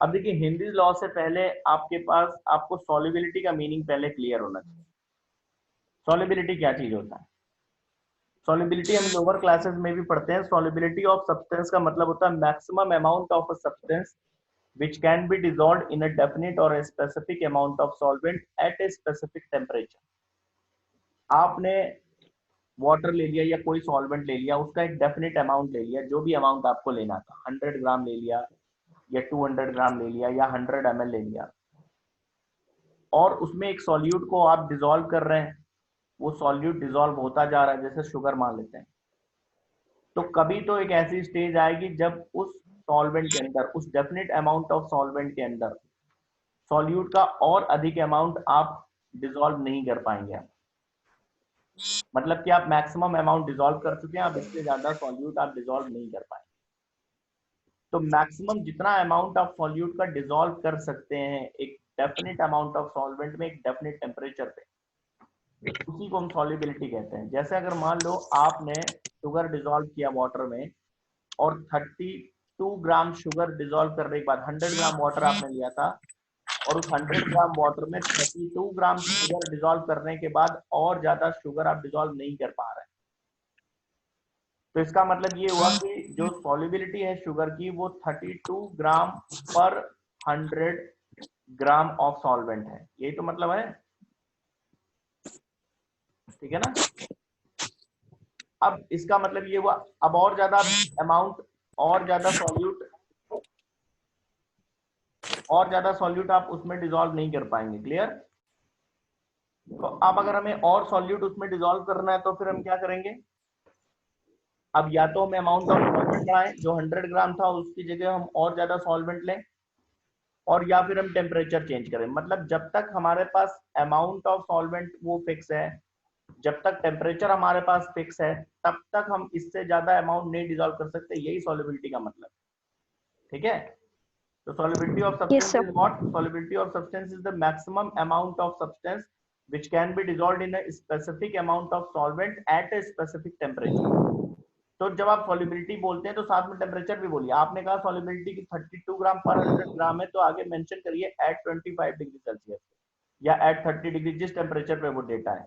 अब देखिए हिंदी लॉ से पहले आपके पास आपको सॉल्युबिलिटी का मीनिंग पहले क्लियर होना चाहिए। सॉल्युबिलिटी क्या चीज होता है? सॉल्युबिलिटी हम लोअर क्लासेस में भी पढ़ते हैं। सॉल्युबिलिटी ऑफ सब्सटेंस का मतलब होता है maximum amount of a substance which can be dissolved in a definite or a specific amount of solvent at a specific temperature। आपने वाटर ले लिया या कोई सॉल्वेंट ले लिया, उसका एक डेफिनेट अमाउंट ले लिया, जो भी अमाउंट आपको लेना था, 100 ग्राम ले लिया या 200 ग्राम ले लिया या 100 ml ले लिया, और उसमें एक सॉल्यूट को आप डिजोल्व कर रहे हैं। वो सॉल्यूट डिजोल्व होता जा रहा है, जैसे शुगर मान लेते हैं। तो कभी तो एक ऐसी स्टेज आएगी जब उस सॉल्वेंट के अंदर, उस डेफिनेट अमाउंट ऑफ सॉल्वेंट के अंदर सॉल्यूट का और अधिक अमाउंट आप डिजोल्व नहीं कर पाएंगे आप। मतलब कि आप मैक्सिमम अमाउंट डिजोल्व कर चुके हैं, अब इससे ज्यादा सॉल्यूट आप डिजोल्व नहीं कर पाएंगे। तो मैक्सिमम जितना अमाउंट आप सॉल्यूट का डिजोल्व कर सकते हैं एक डेफिनेट अमाउंट ऑफ सॉल्वेंट में एक डेफिनेट टेम्परेचर पे, उसी को हम सॉल्युबिलिटी कहते हैं। जैसे अगर मान लो आपने शुगर डिजोल्व किया वाटर में, और 32 ग्राम शुगर डिजोल्व करने के बाद 100 ग्राम वाटर आपने लिया था, और उस 100 ग्राम वाटर में 32 ग्राम शुगर डिजोल्व करने के बाद और ज्यादा शुगर आप डिजोल्व नहीं कर पा रहे हैं। तो इसका मतलब ये हुआ कि जो सॉल्युबिलिटी है शुगर की वो 32 ग्राम पर 100 ग्राम ऑफ सॉल्वेंट है। यही तो मतलब है, ठीक है ना? अब इसका मतलब ये हुआ, अब और ज्यादा अमाउंट, और ज्यादा सॉल्यूट, और ज्यादा सॉल्यूट आप उसमें डिजोल्व नहीं कर पाएंगे। क्लियर? तो अब अगर हमें और सॉल्यूट उसमें डिजोल्व करना है तो फिर हम क्या करेंगे? अब या तो हम अमाउंट ऑफ सॉल्वेंट बढ़ाएं, जो 100 ग्राम था उसकी जगह हम और ज्यादा सॉल्वेंट लें, और या फिर हम टेम्परेचर चेंज करें। मतलब जब तक हमारे पास अमाउंट ऑफ सॉल्वेंट वो फिक्स है, जब तक टेम्परेचर हमारे पास फिक्स है, तब तक हम इससे ज्यादा अमाउंट नहीं डिजोल्व कर सकते। यही सॉल्युबिलिटी का मतलब, ठीक है? तो solubility of Yes, substance sir. is what? Solubility of substance is the maximum amount of substance which can be dissolved in a specific amount of solvent at a specific temperature। तो जब आप solubility बोलते हैं तो साथ में temperature भी बोलिए। आपने कहा solubility की 32 ग्राम पर 100 ग्राम है, तो आगे मेंशन करिए at 25 डिग्री सेल्सियस या at 30 डिग्री, जिस टेम्परेचर पे वो डेटा है।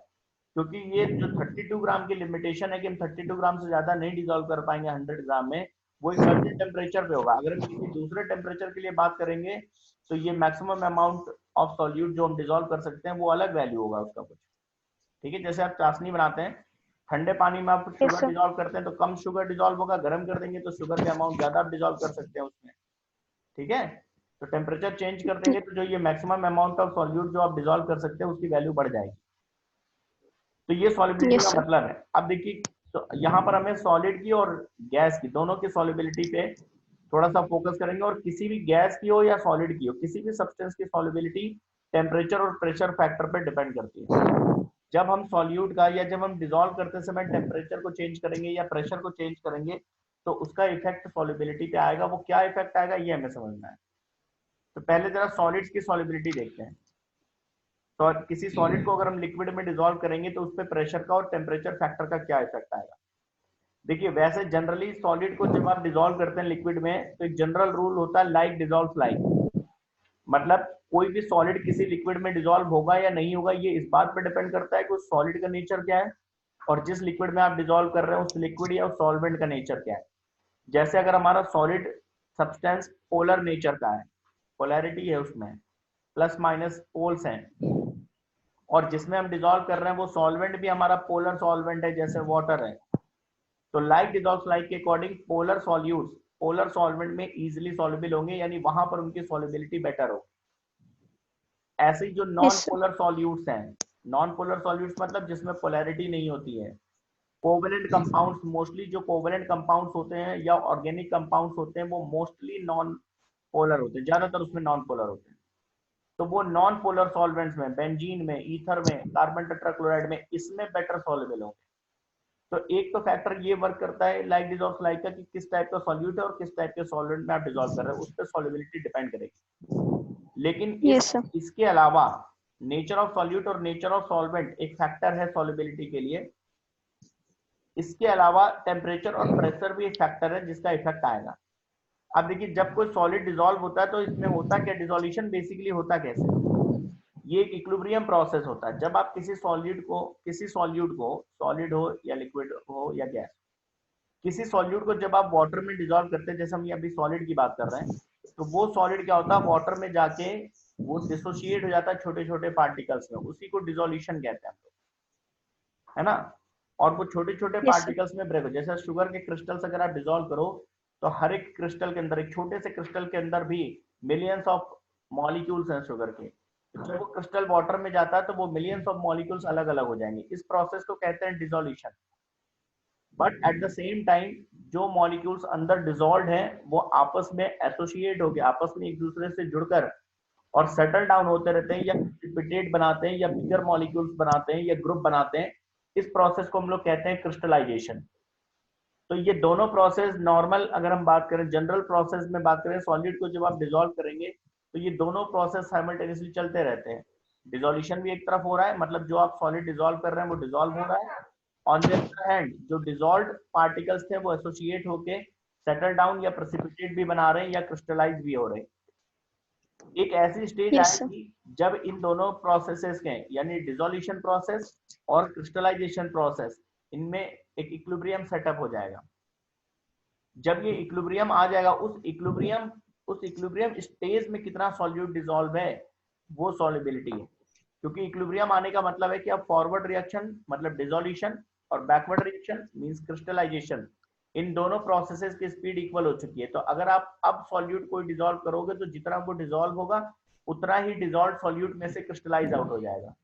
क्योंकि ये जो 32 ग्राम की लिमिटेशन है कि हम 32 ग्राम से ज्यादा नहीं डिजोल्व कर पाएंगे 100 ग्राम में, वो एक सर्टेन टेम्परेचर पे होगा। अगर हम किसी दूसरे टेम्परेचर के लिए बात करेंगे तो ये मैक्सिमम अमाउंट ऑफ सॉल्यूट जो हम डिजोल्व कर सकते हैं वो अलग वैल्यू होगा उसका कुछ, ठीक है? जैसे आप चाशनी बनाते हैं, ठंडे पानी में आप Yes, शुगर sir. डिजोल्व करते हैं तो कम शुगर डिजोल्व होगा, गर्म कर देंगे तो शुगर का अमाउंट ज्यादा आप डिजोल्व कर सकते हैं उसमें, ठीक है? तो टेम्परेचर चेंज कर देंगे तो जो ये मैक्सिमम अमाउंट ऑफ सॉल्यूट जो आप डिजोल्व कर सकते हैं उसकी वैल्यू बढ़ जाएगी। तो ये सॉलिबिलिटी Yes, का sir. मतलब है। अब देखिए, तो यहाँ पर हमें सॉलिड की और गैस की, दोनों की सॉलिबिलिटी पे थोड़ा सा फोकस करेंगे। और किसी भी गैस की हो या सॉलिड की हो, किसी भी सब्सटेंस की सॉलिबिलिटी टेम्परेचर और प्रेशर फैक्टर पे डिपेंड करती है। जब हम सॉल्यूट का या जब हम डिजोल्व करते समय टेम्परेचर को चेंज करेंगे या प्रेशर को चेंज करेंगे तो उसका इफेक्ट सॉलिबिलिटी पे आएगा। वो क्या इफेक्ट आएगा ये हमें समझना है। तो पहले जरा सॉलिड्स की सॉलिबिलिटी देखते हैं। तो किसी सॉलिड को अगर हम लिक्विड में डिजोल्व करेंगे तो उस पर प्रेशर का और टेम्परेचर फैक्टर का क्या इफेक्ट आएगा? देखिए वैसे जनरली सॉलिड को जब आप डिजोल्व करते हैं लिक्विड में तो एक जनरल रूल होता है लाइक डिजोल्व लाइक। मतलब कोई भी सॉलिड किसी लिक्विड में डिजोल्व होगा या नहीं होगा ये इस बात पर डिपेंड करता है कि उस सॉलिड का नेचर क्या है, और जिस लिक्विड में आप डिजोल्व कर रहे हैं उस लिक्विड या उस सॉल्वेंट का नेचर क्या है। जैसे अगर हमारा सॉलिड सब्सटेंस पोलर नेचर का है, पोलैरिटी है उसमें, प्लस माइनस पोल्स हैं, और जिसमें हम डिजोल्व कर रहे हैं वो सॉल्वेंट भी हमारा पोलर सॉल्वेंट है जैसे वाटर है, तो लाइक डिजोल्व लाइक के according polar solutes polar solvent में इजीली सॉल्युबल होंगे, यानी वहां पर उनकी सॉल्युबिलिटी बेटर हो। ऐसे ही जो non Yes, sir. Polar solutes हैं, नॉन पोलर सॉल्यूट्स मतलब जिसमें पोलैरिटी नहीं होती है, कोवेलेंट कंपाउंड्स, मोस्टली जो कोवेलेंट कंपाउंड्स होते हैं या ऑर्गेनिक कंपाउंड्स होते हैं वो मोस्टली नॉन पोलर होते हैं, ज्यादातर उसमें नॉन पोलर होते हैं। तो वो नॉन पोलर सॉल्वेंट्स में, बेंजीन में, ईथर में, कार्बन टेट्राक्लोराइड में, इसमें बेटर सॉल्युबल होंगे। तो एक तो फैक्टर ये वर्क करता है लाइक डिजॉल्व लाइक का, कि किस टाइप का सॉल्यूट है और किस टाइप के सॉल्वेंट में आप डिजॉल्व कर रहे हैं, उस पर सॉल्युबिलिटी डिपेंड करेगी। लेकिन Yes, sir. इसके अलावा नेचर ऑफ सॉल्यूट और नेचर ऑफ सॉल्वेंट एक फैक्टर है सॉल्युबिलिटी के लिए। इसके अलावा टेम्परेचर और प्रेशर भी एक फैक्टर है जिसका इफेक्ट आएगा। अब देखिए जब कोई सॉलिड डिसॉल्व होता है तो इसमें होता क्या, डिसोल्यूशन बेसिकली होता कैसे, ये एक इक्विलिब्रियम प्रोसेस होता है। जब आप किसी सॉल्यूट को, सॉलिड हो या लिक्विड हो या गैस, किसी सॉल्यूट को जब आप वाटर में डिसॉल्व करते हैं, जैसे हम ये अभी सॉलिड की बात कर रहे हैं, तो वो सॉलिड क्या होता है, वाटर में जाके वो डिसोसिएट हो जाता है छोटे छोटे पार्टिकल्स में, उसी को डिसोल्यूशन कहते हैं हम लोग, है ना। और वो छोटे छोटे यस सर। पार्टिकल्स में ब्रेक हो, जैसे शुगर के क्रिस्टल्स अगर आप डिसॉल्व करो तो हर एक क्रिस्टल के अंदर, एक छोटे से क्रिस्टल के अंदर भी मिलियंस ऑफ मॉलिक्यूल्स हैं शुगर के। जब वो क्रिस्टल वाटर में जाता है तो वो मिलियंस ऑफ मॉलिक्यूल्स अलग अलग हो जाएंगे, इस प्रोसेस को कहते हैं dissolution. But at the same time जो मॉलिक्यूल्स अंदर डिसॉल्व हैं वो आपस में एसोसिएट होकर, आपस में एक दूसरे से जुड़कर और सेटल डाउन होते रहते हैं, या प्रिसिपिटेट बनाते हैं, या बिगर मॉलिक्यूल्स बनाते हैं, या ग्रुप बनाते हैं। इस प्रोसेस को हम लोग कहते हैं क्रिस्टलाइजेशन। तो ये दोनों प्रोसेस नॉर्मल, अगर हम बात करें जनरल प्रोसेस में बात करें, सॉलिड को जब आप डिसॉल्व करेंगे तो ये दोनों प्रोसेस साइमल्टेनियसली चलते रहते हैं। डिसोल्यूशन भी एक तरफ हो रहा है, मतलब जो आप सॉलिड डिसॉल्व कर रहे हैं वो डिसॉल्व हो रहा है। ऑन द अदर हैंड जो डिसॉल्व पार्टिकल्स थे वो एसोसिएट होके सेटल डाउन या प्रेसिपिटेट भी बना रहे हैं या क्रिस्टलाइज भी हो रहे हैं। एक ऐसी स्टेज यस सर। आएगी जब इन दोनों प्रोसेसेस के, यानी डिसोल्यूशन प्रोसेस और क्रिस्टलाइजेशन प्रोसेस, इनमें एक इक्विलिब्रियम सेटअप हो जाएगा। जब ये इक्विलिब्रियम आ जाएगा, उस इक्विलिब्रियम स्टेज में कितना सॉल्यूट डिसॉल्व है वो सॉल्युबिलिटी है। क्योंकि इक्विलिब्रियम आने का मतलब है कि अब फॉरवर्ड रिएक्शन मतलब डिसोल्यूशन और बैकवर्ड रिएक्शन मींस क्रिस्टलाइजेशन, इन दोनों प्रोसेसेस की स्पीड इक्वल हो चुकी है। तो अगर आप अब सॉल्यूट को डिसॉल्व करोगे तो जितना वो डिसॉल्व होगा उतना ही डिसॉल्व सॉल्यूट में से क्रिस्टलाइज आउट हो जाएगा।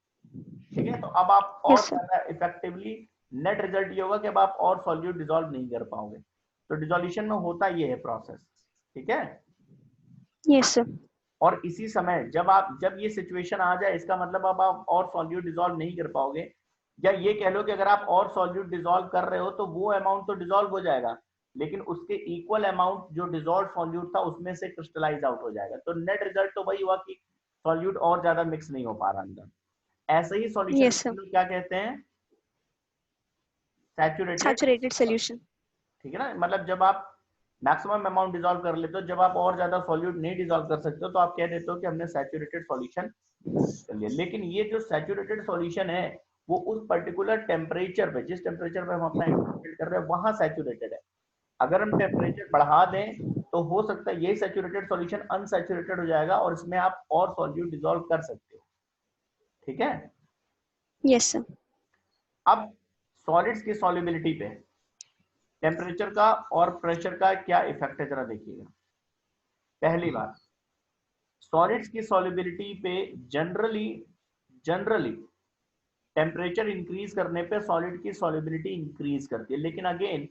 ठीक है, तो अब आप और यस सर। ज्यादा इफेक्टिवली, नेट रिजल्ट ये होगा कि अब आप और सॉल्यूट डिसॉल्व नहीं कर पाओगे। तो डिसोल्यूशन में होता ये है प्रोसेस। ठीक है, यस सर। और इसी समय जब ये सिचुएशन आ जाए, इसका मतलब अब आप और सॉल्यूट डिसॉल्व नहीं कर पाओगे, या ये कह लो कि अगर आप और सॉल्यूट डिसॉल्व कर रहे हो तो वो अमाउंट तो डिसॉल्व हो जाएगा, लेकिन उसके इक्वल अमाउंट जो डिसॉल्व सॉल्यूट था उसमें से क्रिस्टलाइज आउट हो जाएगा। तो नेट रिजल्ट तो वही हुआ कि सॉल्यूट और ज्यादा मिक्स नहीं हो पा रहा अंदर। ऐसे ही सॉल्यूशन यस को सर। हम लोग क्या कहते हैं, सैचुरेटेड। Saturated solution. ठीक है ना, मतलब जब आप मैक्सिमम अमाउंट डिसॉल्व कर लेते हो, जब आप और ज्यादा सॉल्यूट नहीं डिसॉल्व कर सकते हो तो आप कह देते हो कि हमने सैचुरेटेड सॉल्यूशन कर लिया। लेकिन ये जो सैचुरेटेड सॉल्यूशन है वो उस पर्टिकुलर टेम्परेचर पे, जिस टेम्परेचर पे हम अपना एक्सपेरिमेंट कर रहे हैं वहां सैचुरेटेड है। अगर हम टेम्परेचर बढ़ा दें तो हो सकता है यही सैचुरेटेड सॉल्यूशन अनसैचुरेटेड हो जाएगा और इसमें आप और सॉल्यूट डिसॉल्व कर सकते हो। ठीक है, यस सर। अब सॉलिड्स की सॉल्युबिलिटी पे टेम्परेचर का और प्रेशर का क्या इफेक्ट है जरा देखिएगा। पहली बात, सॉलिड्स की सॉल्युबिलिटी पे जनरली टेम्परेचर इंक्रीज करने पे सॉलिड की सॉल्युबिलिटी इंक्रीज करती है। लेकिन अगेन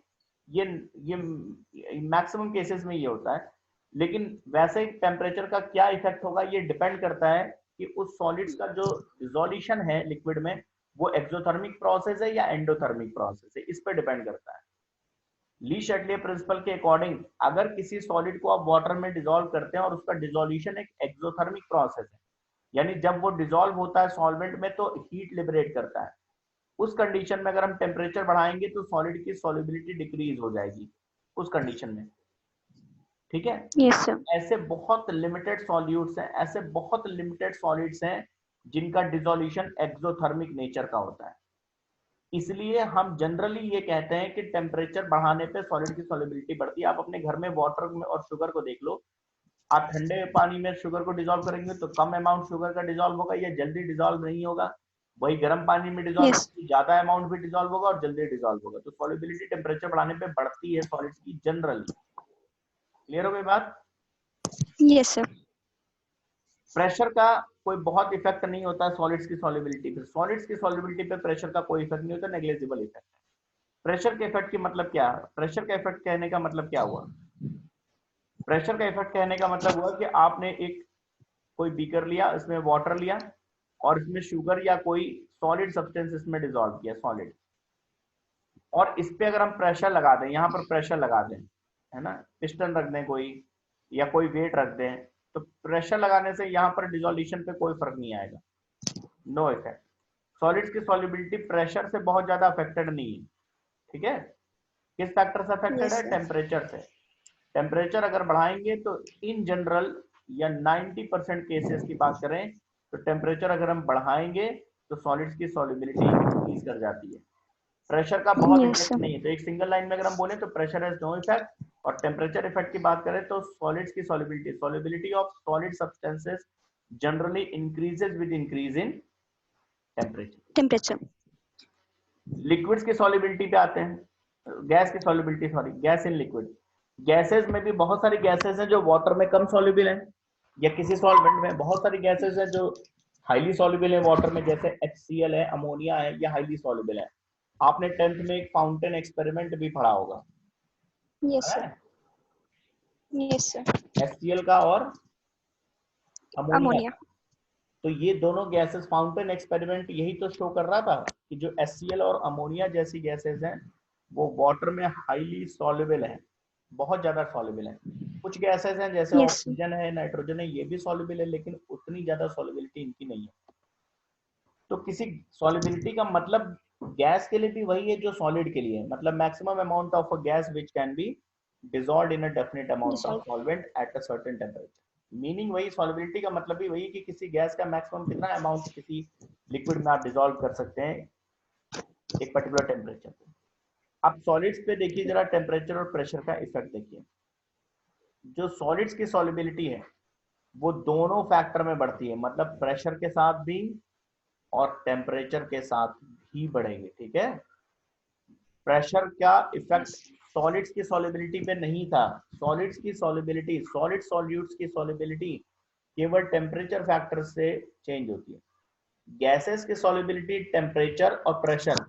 ये मैक्सिमम केसेस में ये होता है, लेकिन वैसे टेम्परेचर का क्या इफेक्ट होगा ये डिपेंड करता है कि उस सॉलिड्स का जो डिसोल्यूशन है लिक्विड में वो एक्सोथर्मिक प्रोसेस है या एंडोथर्मिक प्रोसेस है, इस पे डिपेंड करता है। ली शटले प्रिंसिपल के अकॉर्डिंग अगर किसी सॉलिड को आप वाटर में डिसॉल्व करते हैं और उसका डिसोल्यूशन एक एक्सोथर्मिक प्रोसेस है, यानी जब वो डिसॉल्व होता है सॉल्वेंट में तो हीट लिबरेट करता है, उस कंडीशन में अगर हम टेम्परेचर बढ़ाएंगे तो सॉलिड की सॉल्युबिलिटी डिक्रीज हो जाएगी उस कंडीशन में। ठीक है, यस सर। ऐसे बहुत लिमिटेड सॉल्यूट्स हैं, ऐसे बहुत लिमिटेड सॉलिड्स हैं जिनका डिसोल्यूशन एक्सोथर्मिक नेचर का होता है। इसलिए हम जनरली ये कहते हैं कि टेम्परेचर बढ़ाने पे सॉलिड की सॉल्युबिलिटी बढ़ती है। आप अपने घर में वाटर में और शुगर को देख लो, आप ठंडे पानी में शुगर को डिसॉल्व करेंगे तो कम अमाउंट शुगर का डिसॉल्व होगा या जल्दी डिसॉल्व नहीं होगा, वही गर्म पानी में डिसॉल्व यस। करेंगे ज्यादा अमाउंट भी डिसॉल्व होगा और जल्दी डिसॉल्व होगा। तो सॉल्युबिलिटी टेम्परेचर बढ़ाने पे बढ़ती है सॉलिड्स की जनरली। क्लियर हो गई बात। Yes sir. प्रेशर का कोई बहुत इफेक्ट नहीं होता है सॉलिड्स की सॉल्युबिलिटी पे, सॉलिड्स की सॉल्युबिलिटी पे प्रेशर का कोई इफेक्ट नहीं होता, नेग्लिजिबल इफेक्ट है। प्रेशर के इफेक्ट की मतलब क्या है, प्रेशर का इफेक्ट कहने का मतलब क्या हुआ, प्रेशर का इफेक्ट कहने का मतलब हुआ कि आपने एक कोई बीकर लिया, इसमें वाटर लिया और इसमें शुगर या कोई सॉलिड सब्सटेंस इसमें डिसॉल्व किया सॉलिड, और इस पे अगर हम प्रेशर लगा दें, यहाँ पर प्रेशर लगा दें, है ना, पिस्टन रख दें कोई या कोई वेट रख दें, तो प्रेशर लगाने से यहाँ पर डिसोल्यूशन पे कोई फर्क नहीं आएगा, नो इफेक्ट। सॉलिड्स की सॉल्युबिलिटी प्रेशर से बहुत ज्यादा अफेक्टेड नहीं है। ठीक है, किस फैक्टर से अफेक्टेड यस है, सर। टेम्परेचर से। टेम्परेचर अगर बढ़ाएंगे तो इन जनरल या 90% केसेस की बात करें तो टेम्परेचर अगर हम बढ़ाएंगे तो सॉलिड्स की सॉल्युबिलिटी इंक्रीज कर जाती है। प्रेशर का बहुत Yes, इफेक्ट sir. नहीं है, तो एक सिंगल लाइन में अगर हम बोले तो प्रेशर हैज नो इफेक्ट, और टेम्परेचर इफेक्ट की बात करें तो सॉलिड्स की solubility of solid substances generally increases with increase in temperature. Temperature. Liquids की सॉल्युबिलिटी पे आते हैं, गैस की solubility, sorry, gas in liquid. Gases में भी बहुत सारी गैसेस हैं जो वाटर में कम सॉल्युबल हैं, या किसी सॉल्वेंट में बहुत सारी गैसेस हैं जो हाईली सॉल्युबल है वाटर में, जैसे HCl है, अमोनिया है, या हाईली सॉल्युबल है। आपने 10th में एक फाउंटेन एक्सपेरिमेंट भी पढ़ा होगा, Yes, sir. है Yes, sir. HCl का और अमोनिया। Ammonia. तो ये दोनों गैसेस, फाउंटेन एक्सपेरिमेंट यही तो शो कर रहा था कि जो HCl और अमोनिया जैसी गैसेस हैं वो वाटर में हाईली सॉल्युबल है, बहुत ज्यादा सॉल्युबल है। कुछ गैसेस हैं जैसे Yes, sir. ऑक्सीजन है, नाइट्रोजन है, ये भी सॉल्युबल है, लेकिन उतनी ज्यादा सॉल्युबिलिटी इनकी नहीं है। तो किसी सॉल्युबिलिटी का मतलब गैस के लिए भी वही है जो सॉलिड के लिए है, मतलब maximum amount of a gas which can be dissolved in a definite amount of Dissolve. Solvent at a certain temperature. Meaning वही, सॉल्युबिलिटी का मतलब भी वही कि किसी गैस का मैक्सिमम कितना अमाउंट किसी लिक्विड में आप डिसॉल्व कर सकते हैं एक पर्टिकुलर टेम्परेचर पे। अब सॉलिड्स पे देखिए जरा, टेम्परेचर और प्रेशर का इफेक्ट देखिए। जो सॉलिड्स की सॉल्युबिलिटी है वो दोनों फैक्टर में बढ़ती है, मतलब प्रेशर के साथ भी और टेम्परेचर के साथ भी बढ़ेंगे, ठीक है। प्रेशर का इफेक्ट Yes. सॉलिड्स की सॉल्युबिलिटी पे नहीं था। सॉलिड्स की सॉल्युबिलिटी, सॉलिड सॉल्यूट्स की सॉल्युबिलिटी केवल टेम्परेचर फैक्टर से चेंज होती है। गैसेस की सॉल्युबिलिटी टेम्परेचर और प्रेशर,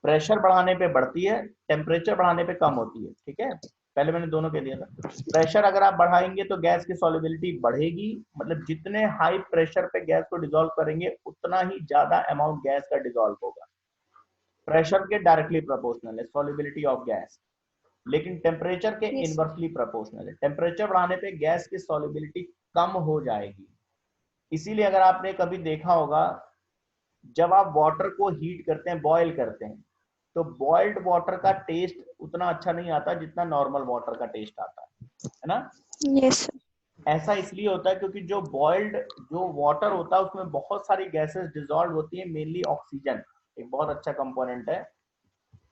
प्रेशर बढ़ाने पे बढ़ती है, टेम्परेचर बढ़ाने पे कम होती है, ठीक है। पहले मैंने दोनों कह दिया था। प्रेशर अगर आप बढ़ाएंगे तो गैस की सॉल्युबिलिटी बढ़ेगी, मतलब जितने हाई प्रेशर पे गैस को डिसॉल्व करेंगे उतना ही ज्यादा अमाउंट गैस का डिसॉल्व होगा। प्रेशर के डायरेक्टली प्रोपोर्शनल है सॉल्युबिलिटी ऑफ गैस, लेकिन टेम्परेचर के Yes, sir. इनवर्सली प्रोपोर्शनल है। टेम्परेचर बढ़ाने पे गैस की सॉल्युबिलिटी कम हो जाएगी। इसीलिए अगर आपने कभी देखा होगा, जब आप वाटर को हीट करते हैं, बॉयल करते हैं, तो बॉइल्ड वाटर का टेस्ट उतना अच्छा नहीं आता जितना नॉर्मल वाटर का टेस्ट आता है ना। Yes, sir. ऐसा इसलिए होता है क्योंकि जो बॉइल्ड जो वाटर होता है उसमें बहुत सारी गैसेस डिसॉल्व होती है, मेनली ऑक्सीजन एक बहुत अच्छा कंपोनेंट है।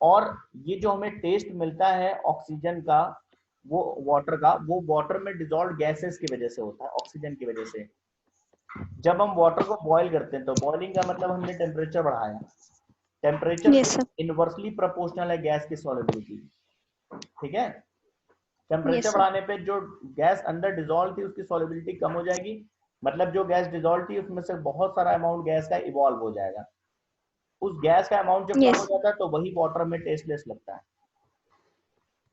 और ये जो हमें टेस्ट मिलता है ऑक्सीजन का, वो वाटर का, वो वाटर में डिसॉल्व गैसेस की वजह से होता है, ऑक्सीजन की वजह से। जब हम वाटर को बॉईल करते हैं तो बॉइलिंग का मतलब हमने टेम्परेचर बढ़ाया, टेम्परेचर Yes, से sir. इनवर्सली प्रोपोर्शनल है गैस की सॉल्युबिलिटी, ठीक है। Yes, temperature sir. बढ़ाने पे जो गैस अंदर डिसॉल्व थी उसकी सॉल्युबिलिटी कम हो जाएगी, मतलब जो गैस डिसॉल्व थी उसमें से बहुत सारा अमाउंट गैस का इवॉल्व हो जाएगा। उस गैस का अमाउंट जब कम हो Yes. जाता है तो वही वाटर में टेस्टलेस लगता है,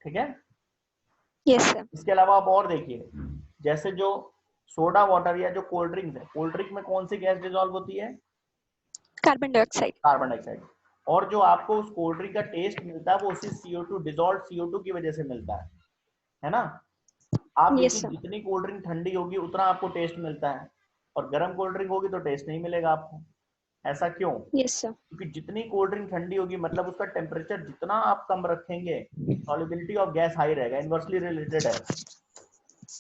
ठीक है। Yes, sir. इसके अलावा आप और देखिए, जैसे जो सोडा वाटर या जो कोल्ड ड्रिंक है, कोल्ड ड्रिंक में कौन सी गैस डिसॉल्व होती है? Carbon dioxide. Carbon dioxide. और जो आपको उस कोल्ड ड्रिंक का टेस्ट मिलता है वो उसी CO2, डिसॉल्व CO2 की वजह से मिलता है ना। आप Yes, देखिए sir. जितनी कोल्ड ड्रिंक ठंडी होगी उतना आपको टेस्ट मिलता है, और गर्म कोल्ड ड्रिंक होगी तो टेस्ट नहीं मिलेगा आपको। ऐसा क्यों? Yes, sir. क्योंकि जितनी कोल्ड ड्रिंक ठंडी होगी मतलब उसका टेम्परेचर जितना आप कम रखेंगे, सॉल्युबिलिटी ऑफ गैस हाई रहेगा, इनवर्सली रिलेटेड है,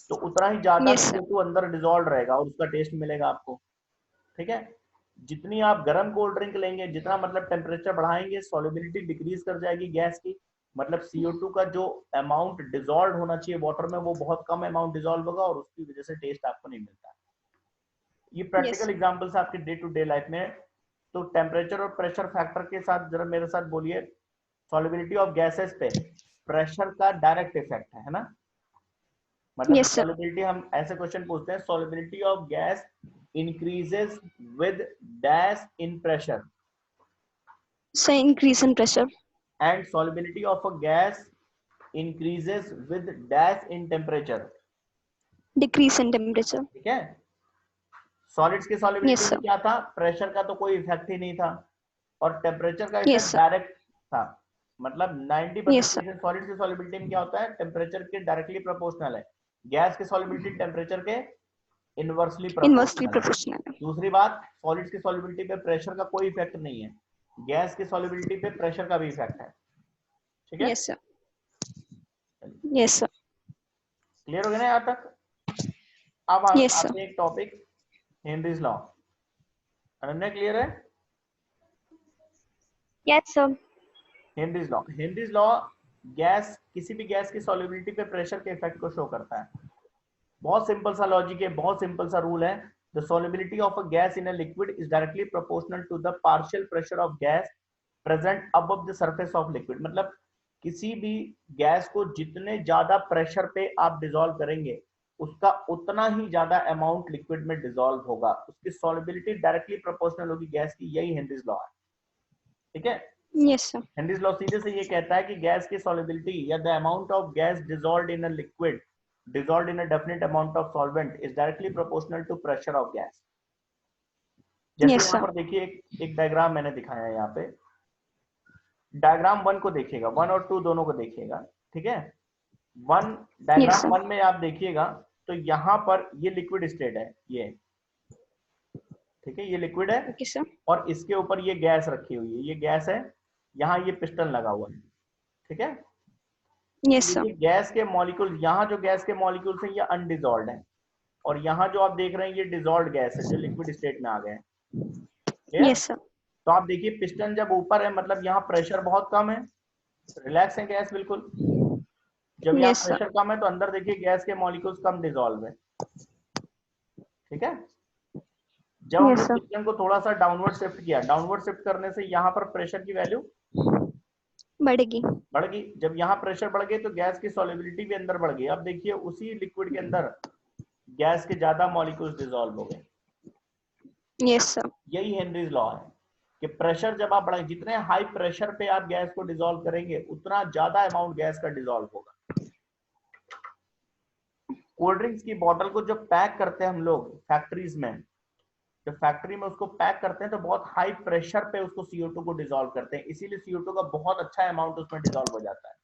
तो उतना ही ज्यादा Yes, sir. CO2 अंदर डिसॉल्व रहेगा और उसका टेस्ट मिलेगा आपको, ठीक है। जितनी आप गर्म कोल्ड ड्रिंक लेंगे, जितना मतलब टेम्परेचर बढ़ाएंगे, सॉल्युबिलिटी डिक्रीज कर जाएगी गैस की, मतलब CO2 का जो अमाउंट डिसॉल्व होना चाहिए वाटर में वो बहुत कम अमाउंट डिसॉल्व होगा, और उसकी वजह से टेस्ट आपको नहीं मिलता। ये Yes, प्रैक्टिकल sir. एग्जांपल्स आपके डे टू डे लाइफ में। तो टेम्परेचर और प्रेशर फैक्टर के साथ जरा मेरे साथ बोलिए, सॉल्युबिलिटी ऑफ गैसेस पे प्रेशर का डायरेक्ट इफेक्ट है ना। मतलब Yes, sir. सॉल्युबिलिटी, हम ऐसे क्वेश्चन पूछते हैं, solubility of gas increases with dash in pressure, So increase in pressure. And solubility of a gas increases with dash in temperature, Decrease in temperature. ठीक है। Solids की Yes, सॉल्युबिलिटी sir. में क्या था, प्रेशर का तो कोई इफेक्ट ही नहीं था, और टेम्परेचर का Yes, इफेक्ट sir. डायरेक्ट था। मतलब 90% Yes, sir. केसेस सॉलिड की सॉल्युबिलिटी में क्या होता है, टेम्परेचर के डायरेक्टली प्रोपोर्शनल है। गैस की सॉल्युबिलिटी टेम्परेचर के इनवर्सली Inversely प्रोपोर्शनल है। proportional. दूसरी बात, सॉलिड्स की सॉल्युबिलिटी पे प्रेशर का कोई इफेक्ट नहीं है, गैस की सॉल्युबिलिटी पे प्रेशर का भी इफेक्ट है, ठीक है। Yes, sir. Yes, sir. Clear हो गया ना यहाँ तक? अब Yes, sir. आते हैं एक topic, Henry's law. Ananya clear है? Yes, sir. Henry's law, Henry's law gas, किसी भी गैस की सॉल्युबिलिटी पे प्रेशर के इफेक्ट को शो करता है। बहुत सिंपल सा लॉजिक है, बहुत सिंपल सा रूल है। The solubility of a gas in a liquid is directly proportional to the partial pressure of gas present above the surface of liquid. मतलब किसी भी गैस को जितने ज्यादा प्रेशर पे आप डिसॉल्व करेंगे, उसका उतना ही ज्यादा अमाउंट लिक्विड में डिसॉल्व होगा, उसकी सॉल्युबिलिटी डायरेक्टली प्रोपोर्शनल होगी गैस की। यही हेनरीज लॉ है, ठीक है? Yes, sir. हेनरीज लॉ सीधे से ये कहता है कि गैस की सॉल्युबिलिटी या the amount of gas dissolved in a liquid dissolved in a definite amount of solvent is directly proportional to pressure of gas। जैसे Yes, यहाँ sir. पर देखिए एक डायग्राम मैंने दिखाया है यहाँ पे। डायग्राम 1 को देखिएगा, 1 और 2 दोनों को देखिएगा, ठीक है? Yes, diagram sir. 1 में आप देखिएगा तो यहाँ पर ये लिक्विड स्टेट है, ये ठीक है, ये लिक्विड है Okay, sir. और इसके ऊपर ये गैस रखी हुई है, ये गैस है, यहाँ ये पिस्टन लगा हुआ है, ठीक है? Yes, sir. देखिए गैस के मॉलिक्यूल, यहाँ जो गैस के मॉलिक्यूल्स हैं ये अनडिजॉल्व्ड है, और यहाँ जो आप देख रहे हैं ये डिजॉल्व्ड गैस है जो लिक्विड स्टेट में आ गए हैं। क्लियर? Yes, sir. तो आप देखिए पिस्टन जब ऊपर है मतलब यहाँ प्रेशर बहुत कम है, रिलैक्स है गैस बिल्कुल। जब यहाँ Yes, sir. प्रेशर कम है तो अंदर देखिए गैस के मॉलिक्यूल्स कम डिजॉल्व है, ठीक है? जब हमने Yes, sir. पिस्टन को थोड़ा सा डाउनवर्ड शिफ्ट किया, डाउनवर्ड शिफ्ट करने से यहाँ पर प्रेशर की वैल्यू बढ़ेगी। बढ़ गई। जब यहाँ प्रेशर बढ़ गई तो गैस की सॉल्युबिलिटी भी अंदर बढ़ गई। अब देखिए उसी लिक्विड के अंदर गैस के ज्यादा मॉलिक्यूल्स डिसॉल्व हो गए। Yes, sir. यही हेनरीज लॉ है कि प्रेशर जब आप बढ़ाएं, जितने हाई प्रेशर पे आप गैस को डिसॉल्व करेंगे उतना ज्यादा अमाउंट गैस का डिसॉल्व होगा। कोल्ड ड्रिंक्स की बोतल को जब पैक करते हैं हम लोग फैक्ट्रीज में, जब फैक्ट्री में उसको पैक करते हैं तो बहुत हाई प्रेशर पे उसको CO2 को डिसॉल्व करते हैं, इसीलिए CO2 का बहुत अच्छा अमाउंट उसमें डिसॉल्व हो जाता है।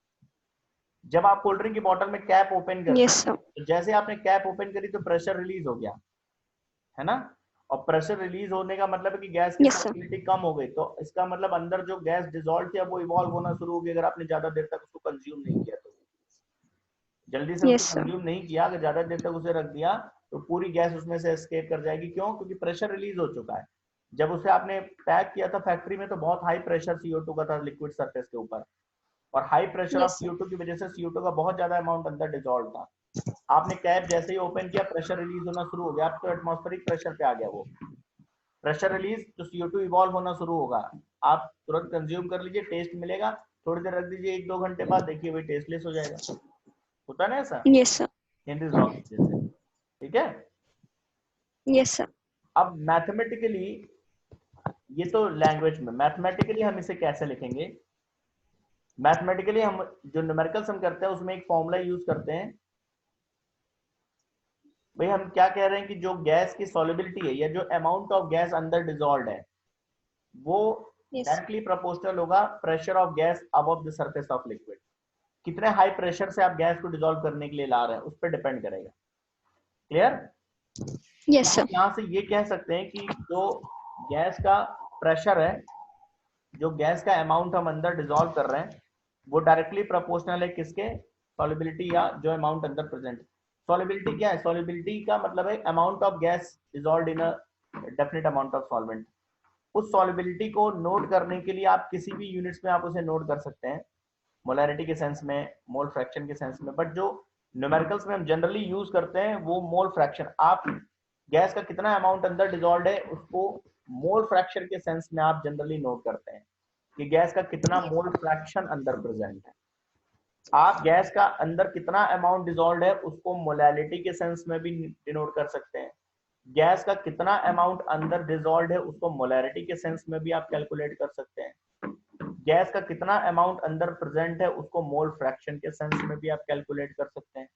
जब आप कोल्ड ड्रिंक की बोतल में कैप ओपन करते Yes, हैं sir. तो जैसे आपने कैप ओपन करी तो प्रेशर रिलीज हो गया, है ना? और प्रेशर रिलीज होने का मतलब है कि गैस की Yes, sir. सॉल्युबिलिटी कम हो गई, तो इसका मतलब अंदर जो गैस डिसॉल्व थी अब वो इवॉल्व होना शुरू हो गई। अगर आपने ज्यादा देर तक उसको कंज्यूम नहीं किया तो, जल्दी से Yes, उसको sir. कंज्यूम नहीं किया, अगर ज्यादा देर तक उसे रख दिया तो पूरी गैस उसमें से एस्केप कर जाएगी। क्यों? क्योंकि प्रेशर रिलीज हो चुका है। जब उसे आपने पैक किया था फैक्ट्री में तो बहुत हाई प्रेशर CO2 का था लिक्विड सरफेस के ऊपर, और high pressure of Yes, sir. CO2 की वजह से CO2 का बहुत ज्यादा अमाउंट अंदर डिसॉल्व था। आपने कैप जैसे ही ओपन किया प्रेशर रिलीज होना शुरू हो गया, अब तो एटमॉस्फेरिक प्रेशर पे आ गया, वो प्रेशर रिलीज तो CO2 इवॉल्व होना शुरू होगा। आप तुरंत कंज्यूम कर लीजिए, टेस्ट मिलेगा, थोड़ी देर रख दीजिए, 1-2 घंटे बाद देखिए वही टेस्टलेस हो जाएगा। होता ना ऐसा Yes, sir. हेनरीज लॉ की वजह से, ठीक है? Yes, sir. अब मैथमेटिकली, ये तो लैंग्वेज में, मैथमेटिकली हम इसे कैसे लिखेंगे? मैथमेटिकली हम जो न्यूमेरिकल सम करते हैं उसमें एक फॉर्मूला यूज करते हैं। भाई हम क्या कह रहे हैं कि जो गैस की सॉल्युबिलिटी है या जो अमाउंट ऑफ गैस अंदर डिसॉल्व्ड है वो Yes. डायरेक्टली प्रोपोर्शनल होगा pressure of gas above the surface of liquid. कितने हाई प्रेशर से आप गैस को डिसॉल्व करने के लिए ला रहे हैं उस पर डिपेंड करेगा। क्लियर? Yes, sir. यहाँ से ये कह सकते हैं कि जो गैस का प्रेशर है, जो गैस का अमाउंट हम अंदर डिसॉल्व कर रहे हैं वो डायरेक्टली प्रोपोर्शनल है किसके? सॉल्युबिलिटी या जो अमाउंट अंदर प्रेजेंट। सॉल्युबिलिटी क्या है? सॉल्युबिलिटी का मतलब है amount of gas dissolved in a definite amount of solvent. उस सॉल्युबिलिटी को नोट करने के लिए आप किसी भी यूनिट्स में आप उसे नोट कर सकते हैं, मोलैरिटी के सेंस में, मोल फ्रैक्शन के सेंस में, बट जो न्यूमेरिकल्स में हम जनरली यूज करते हैं वो मोल फ्रैक्शन। आप गैस का कितना अमाउंट अंदर डिसॉल्व्ड है उसको मोल फ्रैक्शन के सेंस में आप जनरली नोट करते हैं कि गैस का कितना मोल फ्रैक्शन अंदर प्रेजेंट है। आप गैस का अंदर कितना अमाउंट डिसॉल्व्ड है उसको मोलैलिटी के सेंस में भी डिनोट कर सकते हैं। गैस का कितना अमाउंट अंदर डिसॉल्व्ड है उसको मोलैरिटी के सेंस में भी आप कैलकुलेट कर सकते हैं। गैस का कितना अमाउंट अंदर प्रेजेंट है उसको मोल फ्रैक्शन के सेंस में भी आप कैलकुलेट कर सकते हैं।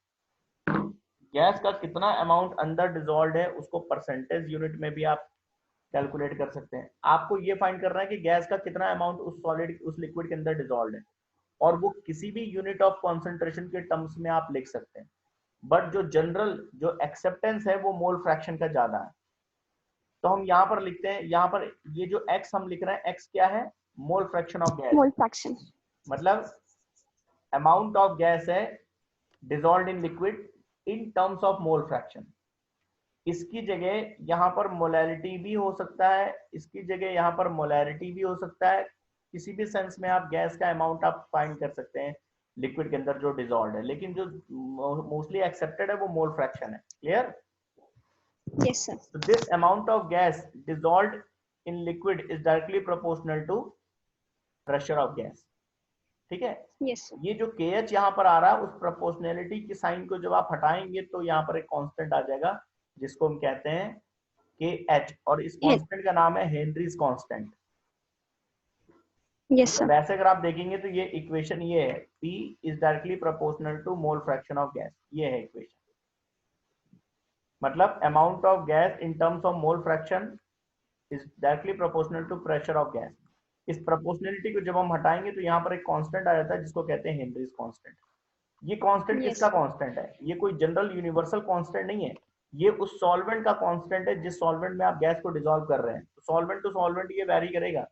गैस का कितना अमाउंट अंदर डिसॉल्व्ड है उसको परसेंटेज यूनिट में भी आप कैलकुलेट कर सकते हैं। आपको ये फाइंड करना है कि गैस का कितना अमाउंट उस सॉलिड, उस लिक्विड के अंदर डिसॉल्व्ड है, और वो किसी भी यूनिट ऑफ कॉन्सेंट्रेशन के टर्म्स में आप लिख सकते हैं। बट जो जनरल जो एक्सेप्टेंस है वो मोल फ्रैक्शन का ज्यादा है, तो हम यहाँ पर लिखते हैं, यहाँ पर ये जो x हम लिख रहे हैं, x क्या है? Mole fraction of gas, Mole fraction. मतलब अमाउंट ऑफ गैस है dissolved in liquid in terms of mole fraction. इसकी जगह यहाँ पर मोलैलिटी भी हो सकता है, इसकी जगह यहाँ पर मोलैरिटी भी हो सकता है। किसी भी सेंस में आप गैस का अमाउंट आप फाइंड कर सकते हैं लिक्विड के अंदर जो डिजॉल्व है, लेकिन जो मोस्टली एक्सेप्टेड है वो मोल फ्रैक्शन है। Clear? Yes, sir. So this amount of gas dissolved in liquid is directly proportional to pressure of gas. ठीक है? Yes, sir. ये जो KH यहाँ पर आ रहा है, उस प्रोपोर्शनैलिटी की साइन को जब आप हटाएंगे तो यहाँ पर एक कांस्टेंट आ जाएगा जिसको हम कहते हैं KH, और इस कांस्टेंट का नाम है हेनरीज कांस्टेंट। Yes, sir. वैसे अगर आप देखेंगे तो ये इक्वेशन ये है, P is directly proportional to mole fraction of gas, ये है इक्वेशन। मतलब amount of gas in terms of mole fraction is directly proportional to pressure of gas. इस प्रोपोर्शनलिटी को जब हम हटाएंगे तो यहाँ पर एक कांस्टेंट आ जाता है जिसको कहते हैं हेनरीज कांस्टेंट। ये कांस्टेंट Yes, किसका sir. कांस्टेंट है? ये कोई जनरल यूनिवर्सल कांस्टेंट नहीं है, ये उस सॉल्वेंट का कांस्टेंट है जिस सॉल्वेंट में आप गैस को डिसॉल्व कर रहे हैं। तो सॉल्वेंट टू सॉल्वेंट ये वैरी करेगा,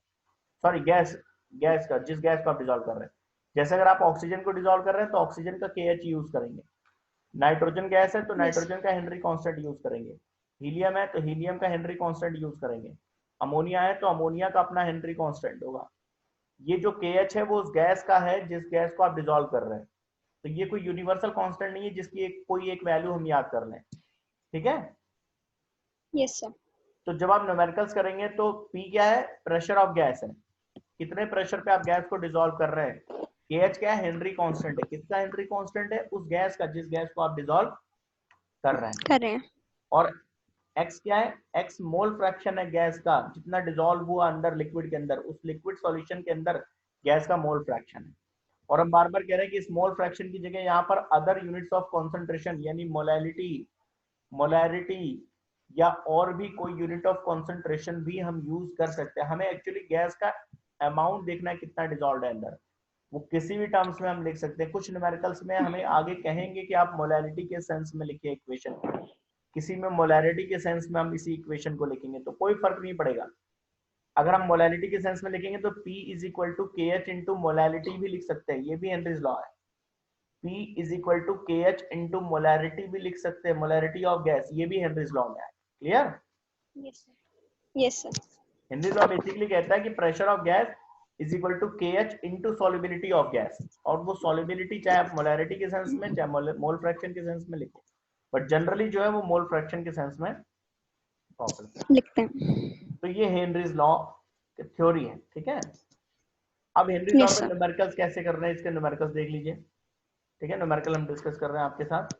सॉरी गैस का, जिस गैस को आप डिसॉल्व कर रहे हैं। जैसे अगर आप ऑक्सीजन को डिसॉल्व कर रहे हैं तो ऑक्सीजन का KH यूज करेंगे, नाइट्रोजन गैस है तो नाइट्रोजन का हेनरी कांस्टेंट यूज करेंगे, हीलियम है तो हीलियम का हेनरी कांस्टेंट यूज करेंगे, अमोनिया है तो अमोनिया का अपना हेनरी कांस्टेंट होगा। ये जो KH है वो उस गैस का है जिस गैस को आप डिसॉल्व कर रहे हैं। तो ये कोई यूनिवर्सल कांस्टेंट नहीं है जिसकी कोई एक वैल्यू हम याद कर लें। ठीक है? Yes, sir. तो जब आप न्यूमेरिकल्स करेंगे तो P क्या है? प्रेशर ऑफ गैस है, कितने प्रेशर पे आप गैस को डिसॉल्व कर रहे हैं। KH क्या है? हेनरी कांस्टेंट है, किसका हेनरी कांस्टेंट है? उस गैस का जिस गैस को आप डिसॉल्व कर रहे हैं। कर रहे हैं। और X क्या है? X मोल फ्रैक्शन है गैस का, जितना डिसॉल्व हुआ अंदर लिक्विड के अंदर, उस लिक्विड सॉल्यूशन के अंदर गैस का मोल फ्रैक्शन है। और हम बार बार कह रहे हैं कि इस मोल फ्रैक्शन की जगह यहाँ पर अदर यूनिट्स ऑफ कॉन्सेंट्रेशन यानी मोलैलिटी, मोलैरिटी या और भी कोई यूनिट ऑफ कॉन्सेंट्रेशन भी हम यूज कर सकते हैं। हमें एक्चुअली गैस का अमाउंट देखना है कितना डिसॉल्व है अंदर, वो किसी भी टर्म्स में हम लिख सकते हैं। कुछ न्यूमेरिकल्स में हमें आगे कहेंगे कि आप मोलैलिटी के सेंस में लिखिए इक्वेशन, किसी में मोलैरिटी के सेंस में हम इसी इक्वेशन को लिखेंगे, तो कोई फर्क नहीं पड़ेगा। अगर हम मोलैलिटी के सेंस में लिखेंगे तो P is equal to KH into molality भी लिख सकते हैं, ये भी हेनरीज लॉ है। P is equal to KH into molarity भी लिख सकते हैं, मोलैरिटी ऑफ गैस, ये भी हेनरीज लॉ में है। Clear? Yes, sir. Yes, sir. Henry's law basically कहता है कि pressure of gas is equal to KH into solubility of gas, और वो सॉल्युबिलिटी चाहे आप मोलैरिटी के सेंस में चाहे मोल फ्रैक्शन के सेंस में लिखो, बट जनरली जो है वो मोल फ्रैक्शन के सेंस में लिखते हैं। तो ये हेनरीज लॉ थ्योरी है। ठीक है? अब हेनरीज लॉ Yes, पे sir. न्यूमेरिकल्स कैसे कर रहे हैं इसके न्यूमेरिकल्स देख लीजिए। ठीक है? न्यूमेरिकल हम डिस्कस कर रहे हैं आपके साथ।